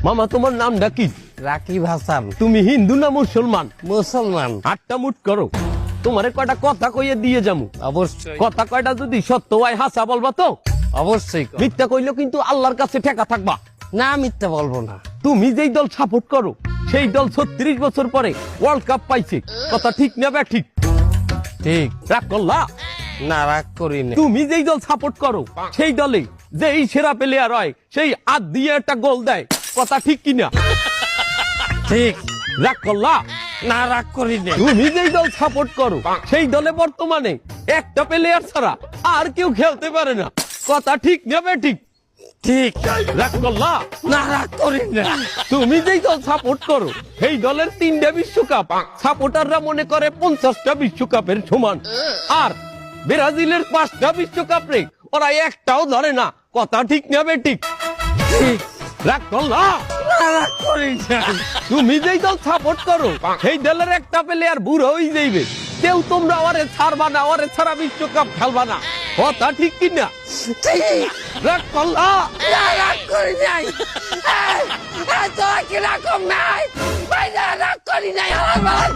মামা তোমার নামটা কি? রাকিব হাসান। তুমি হিন্দু না মুসলমান? মুসলমান। আটটা মুট করো, তোমারে কয়টা কথা কইয়ে দিয়ে যামু। অবশ্যই কথা কয়টা যদি সত্য হয় হাসা বলবা তো? অবশ্যই। মিথ্যা কইলেও কিন্তু আল্লাহর কাছে ঠেকা থাকবা। না মিথ্যা বলবো না। তুমি যেই দল সাপোর্ট করো সেই দল 36 বছর পরে ওয়ার্ল্ড কাপ পাইছে, কথা ঠিক না বে ঠিক? ঠিক। রাগ করলা? না রাগ করি না। তুমি যেই দল সাপোর্ট করো সেই দলে যেই সেরা প্লেয়ার হয় সেই হাত দিয়ে একটা গোল দেয়, কথা ঠিক কিনা? ঠিক। রাগ করলা? না রাগ করি না। তুমি যেই দল সাপোর্ট করো সেই দলে বর্তমানে একটা প্লেয়ার ছাড়া আর কেউ খেলতে পারে না, কথা ঠিক নেবে ঠিক? ঠিক। রাগ করলা? না রাগ করি না। তুমি যেই দল সাপোর্ট করো সেই দলের 3টা বিশ্বকাপ সাপোর্টাররা মনে করে 50টা বিশ্বকাপের সমান, আর ব্রাজিলের 5টা বিশ্বকাপ রে ওরা একটাও ধরে না, কথা ঠিক নেবে ঠিক? ঠিক। রাগ করলা? না রাগ করি না। তুমি যেই দল সাপোর্ট করো সেই দলের একটা প্লেয়ার বুড়ো হয়ে যাইবে, কেউ তোমরা ওরে ছাড়বা না, ওরে ছাড়া বিশ্বকাপ খেলবা না, কথা ঠিক কিনা? ঠিক। রাগ করলা? না রাগ করি নাই। তোরা কি রাগ নাই? রাগ করি নাই। আমার